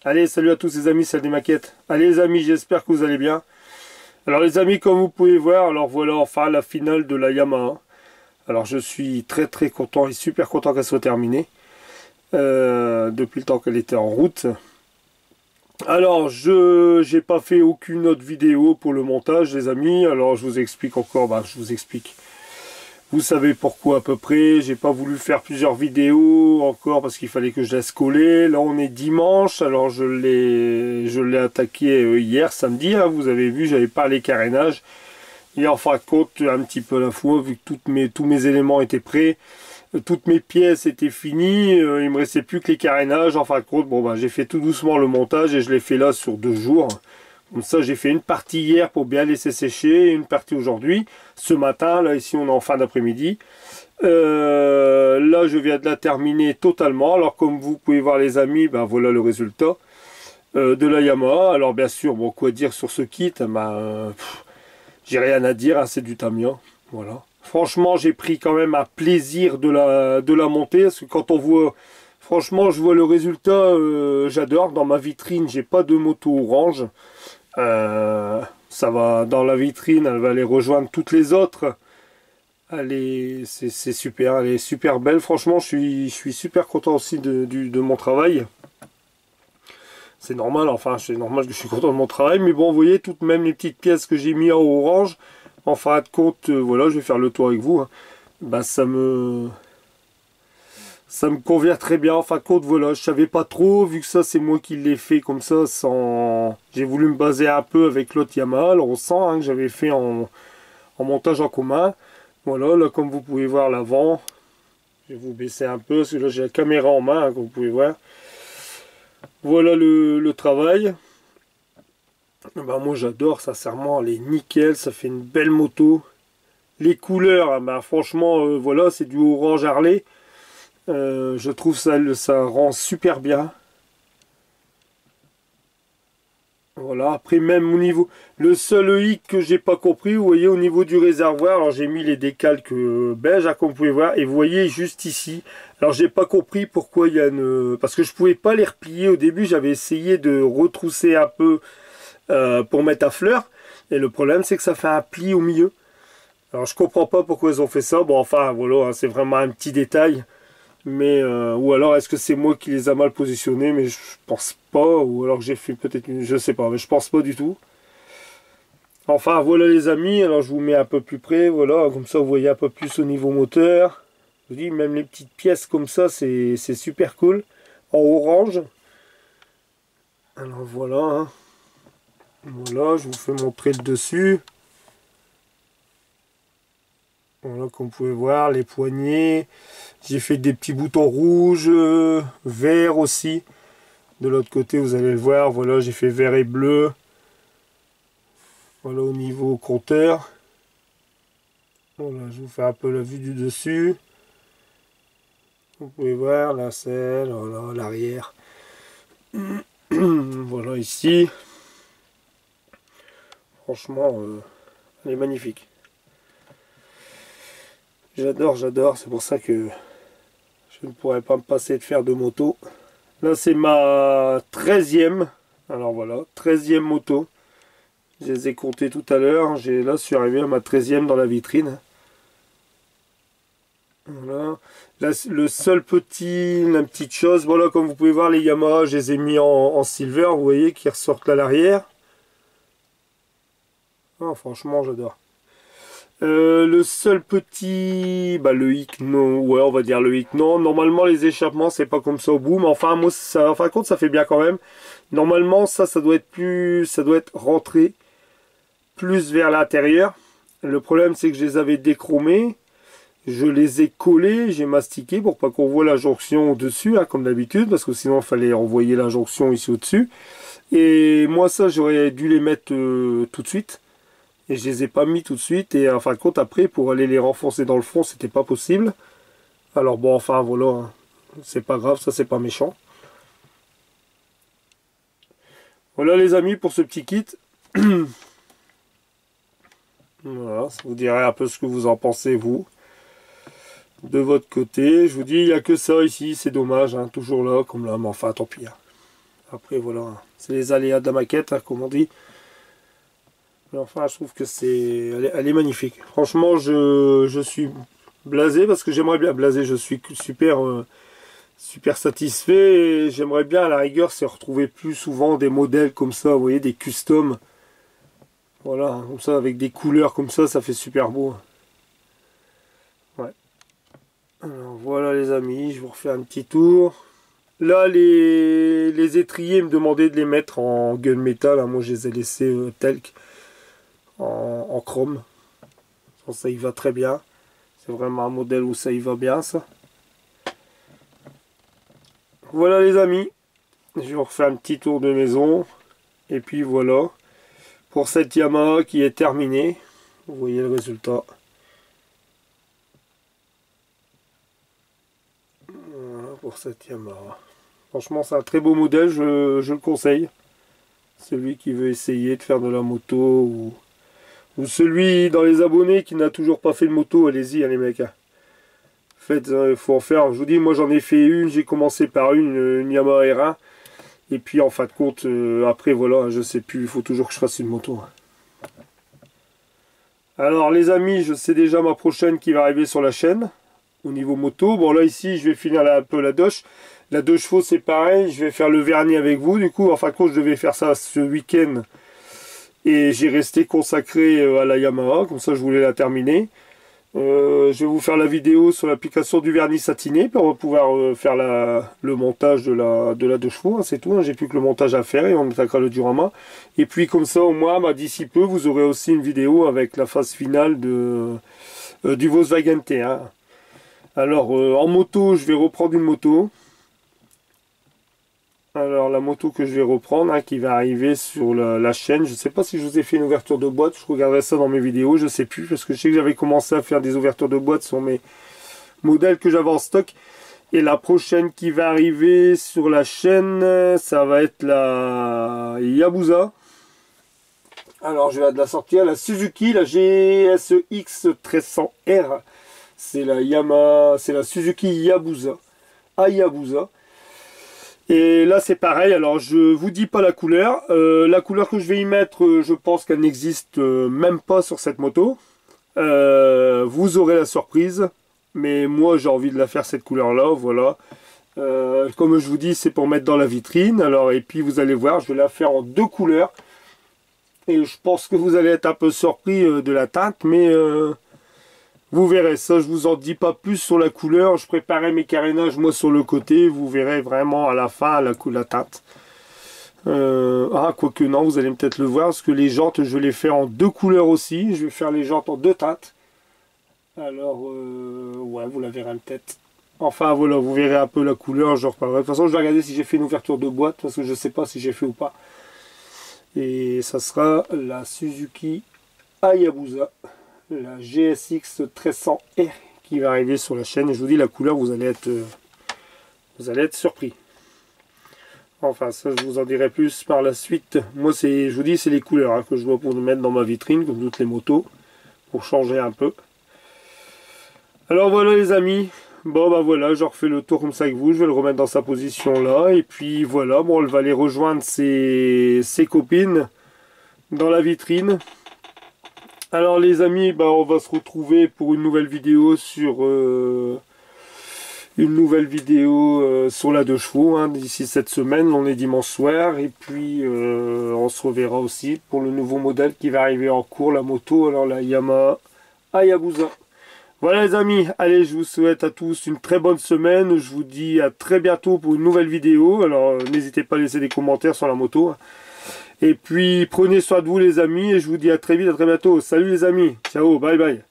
Allez, salut à tous les amis, salut des maquettes. Allez les amis, j'espère que vous allez bien. Alors les amis, comme vous pouvez voir, alors voilà enfin la finale de la Yamaha. Alors je suis très content et super content qu'elle soit terminée. Depuis le temps qu'elle était en route. Alors je j'ai pas fait aucune autre vidéo pour le montage les amis. Alors je vous explique encore, je vous explique. Vous savez pourquoi à peu près, j'ai pas voulu faire plusieurs vidéos encore parce qu'il fallait que je laisse coller. Là on est dimanche, alors je l'ai attaqué hier samedi, hein, vous avez vu, j'avais pas les carénages. Et en fin de compte, un petit peu la fois, vu que tous mes éléments étaient prêts, toutes mes pièces étaient finies, il me restait plus que les carénages. En fin de compte, bon j'ai fait tout doucement le montage et je l'ai fait là sur 2 jours. Comme ça, j'ai fait une partie hier pour bien laisser sécher et une partie aujourd'hui. Ce matin, là, ici, on est en fin d'après-midi. Là, je viens de la terminer totalement. Alors, comme vous pouvez voir, les amis, voilà le résultat de la Yamaha. Alors, bien sûr, bon, quoi dire sur ce kit? J'ai rien à dire, hein, c'est du Tamiya. Voilà. Franchement, j'ai pris quand même un plaisir de la monter. Parce que quand on voit... Franchement, je vois le résultat, j'adore. Dans ma vitrine, j'ai pas de moto orange. Ça va dans la vitrine, elle va aller rejoindre toutes les autres. C'est super, elle est super belle. Franchement, je suis super content aussi de mon travail. C'est normal, enfin, c'est normal que je suis content de mon travail. Mais bon, vous voyez, toutes même les petites pièces que j'ai mis en orange, en fin de compte, voilà, je vais faire le tour avec vous. Hein. Ça me convient très bien. En fin de compte, voilà, je savais pas trop, vu que ça c'est moi qui l'ai fait comme ça, sans... J'ai voulu me baser un peu avec l'autre Yamaha. Alors on sent hein, que j'avais fait en montage en commun. Voilà, là comme vous pouvez voir l'avant, je vais vous baisser un peu, parce que là j'ai la caméra en main, hein, comme vous pouvez voir. Voilà le travail. Moi j'adore, sincèrement, elle est nickel, ça fait une belle moto. Les couleurs, franchement, voilà, c'est du orange Harley. Je trouve ça rend super bien. Voilà, après même au niveau... Le seul hic que j'ai pas compris, vous voyez, au niveau du réservoir, alors j'ai mis les décalques beige, hein, comme vous pouvez voir, et vous voyez juste ici. Alors j'ai pas compris pourquoi il y a une... Parce que je pouvais pas les replier au début, j'avais essayé de retrousser un peu pour mettre à fleur. Et le problème c'est que ça fait un pli au milieu. Alors je comprends pas pourquoi ils ont fait ça, bon enfin voilà, hein, c'est vraiment un petit détail. Mais ou alors est-ce que c'est moi qui les a mal positionnés, mais je pense pas, ou alors que j'ai fait peut-être une... je sais pas, mais je pense pas du tout. Enfin voilà les amis, alors je vous mets un peu plus près, voilà, comme ça vous voyez un peu plus au niveau moteur. Je vous dis, même les petites pièces comme ça, c'est super cool. En orange. Alors voilà, hein. Voilà, je vous fais montrer le dessus. Voilà, comme vous pouvez voir, les poignées. J'ai fait des petits boutons rouges, verts aussi. De l'autre côté, vous allez le voir, voilà, j'ai fait vert et bleu. Voilà au niveau compteur. Voilà, je vous fais un peu la vue du dessus. Vous pouvez voir la selle, voilà, l'arrière. Voilà ici. Franchement, elle est magnifique. J'adore, c'est pour ça que je ne pourrais pas me passer de faire de moto. Là, c'est ma 13e. Alors voilà, 13e moto. Je les ai comptés tout à l'heure. Là, je suis arrivé à ma 13e dans la vitrine. Voilà. Là, le seul la petite chose, voilà, comme vous pouvez voir, les Yamaha, je les ai mis en silver, vous voyez, qui ressortent à l'arrière. Oh, franchement, j'adore. Le seul petit... le hic, non, ouais, on va dire le hic, non. Normalement, les échappements, c'est pas comme ça au bout, mais enfin, moi, ça, en fin de compte, ça fait bien quand même. Normalement, ça doit être ça doit être rentré plus vers l'intérieur. Le problème, c'est que je les avais déchromés. Je les ai collés, j'ai mastiqué pour pas qu'on voit la jonction au-dessus, hein, comme d'habitude, parce que sinon, il fallait envoyer la jonction ici au-dessus. Et moi, ça, j'aurais dû les mettre tout de suite. Et je les ai pas mis tout de suite. Et en fin de compte, après, pour aller les renfoncer dans le fond, c'était pas possible. Alors bon, enfin, voilà. Hein. C'est pas grave, ça, c'est pas méchant. Voilà, les amis, pour ce petit kit. Voilà, ça vous dirait un peu ce que vous en pensez, vous. De votre côté, je vous dis, il n'y a que ça ici. C'est dommage, hein, toujours là, comme là. Mais enfin, tant pis. Hein. Après voilà, c'est les aléas de la maquette, hein, comme on dit. Mais enfin, je trouve que elle est magnifique. Franchement, je suis blasé parce que j'aimerais bien blasé. Je suis super satisfait. Et j'aimerais bien à la rigueur se retrouver plus souvent des modèles comme ça, vous voyez, des customs. Voilà, comme ça avec des couleurs comme ça fait super beau. Ouais. Alors voilà les amis, je vous refais un petit tour. Là, les étriers me demandaient de les mettre en gunmetal. Hein. Moi, je les ai laissés talc en chrome. Ça y va très bien. C'est vraiment un modèle où ça y va bien, ça. Voilà les amis. Je vous refais un petit tour de maison. Et puis voilà. Pour cette Yamaha qui est terminée. Vous voyez le résultat. Voilà pour cette Yamaha. Franchement, c'est un très beau modèle, je le conseille. Celui qui veut essayer de faire de la moto ou celui dans les abonnés qui n'a toujours pas fait de moto, allez-y, les mecs. Faites, il faut en faire. Je vous dis, moi j'en ai fait une, j'ai commencé par une Yamaha R1. Et puis en fin de compte, après voilà, je sais plus, il faut toujours que je fasse une moto. Alors les amis, je sais déjà ma prochaine qui va arriver sur la chaîne. Au niveau moto. Bon là ici, je vais finir un peu la doche. La 2 chevaux c'est pareil, je vais faire le vernis avec vous. Du coup, en fin de compte, je devais faire ça ce week-end. Et j'ai resté consacré à la Yamaha, comme ça je voulais la terminer. Je vais vous faire la vidéo sur l'application du vernis satiné. Puis on va pouvoir faire le montage de la 2 chevaux. Hein, c'est tout, hein, j'ai plus que le montage à faire et on attaquera le diorama. Et puis comme ça au moins, bah, d'ici peu, vous aurez aussi une vidéo avec la phase finale du Volkswagen T1. Alors en moto, je vais reprendre une moto. Alors la moto que je vais reprendre, hein, qui va arriver sur la chaîne. Je ne sais pas si je vous ai fait une ouverture de boîte. Je regarderai ça dans mes vidéos. Je ne sais plus parce que je sais que j'avais commencé à faire des ouvertures de boîte sur mes modèles que j'avais en stock. Et la prochaine qui va arriver sur la chaîne, ça va être la Hayabusa. Alors je vais de la sortir. La Suzuki, la GSX 1300R. C'est la Yamaha, c'est la Suzuki Hayabusa. Et là c'est pareil, alors je vous dis pas la couleur. La couleur que je vais y mettre, je pense qu'elle n'existe même pas sur cette moto. Vous aurez la surprise. Mais moi j'ai envie de la faire cette couleur là, voilà. Comme je vous dis, c'est pour mettre dans la vitrine. Alors et puis vous allez voir, je vais la faire en 2 couleurs. Et je pense que vous allez être un peu surpris de la teinte, mais vous verrez, ça je vous en dis pas plus sur la couleur. Je préparais mes carénages moi sur le côté. Vous verrez vraiment à la fin la teinte. Quoique non, vous allez peut-être le voir. Parce que les jantes, je vais les faire en 2 couleurs aussi. Je vais faire les jantes en 2 teintes. Alors, ouais, vous la verrez peut-être. Enfin voilà, vous verrez un peu la couleur. Je reparlerai. De toute façon, je vais regarder si j'ai fait une ouverture de boîte. Parce que je ne sais pas si j'ai fait ou pas. Et ça sera la Suzuki Hayabusa. La GSX 1300R qui va arriver sur la chaîne. Et je vous dis la couleur, vous allez être surpris. Enfin, ça je vous en dirai plus par la suite. Moi, je vous dis, c'est les couleurs hein, que je vois pour mettre dans ma vitrine, comme toutes les motos, pour changer un peu. Alors voilà les amis. Bon bah voilà, je refais le tour comme ça avec vous. Je vais le remettre dans sa position là. Et puis voilà, bon, elle va aller rejoindre ses copines dans la vitrine. Alors les amis, bah, on va se retrouver pour une nouvelle vidéo sur la 2 chevaux hein, d'ici cette semaine. On est dimanche soir et puis on se reverra aussi pour le nouveau modèle qui va arriver en cours, la moto, alors la Yamaha Hayabusa. Voilà les amis, allez, je vous souhaite à tous une très bonne semaine. Je vous dis à très bientôt pour une nouvelle vidéo. Alors n'hésitez pas à laisser des commentaires sur la moto. Et puis prenez soin de vous les amis et je vous dis à très vite, à très bientôt. Salut les amis, ciao, bye bye.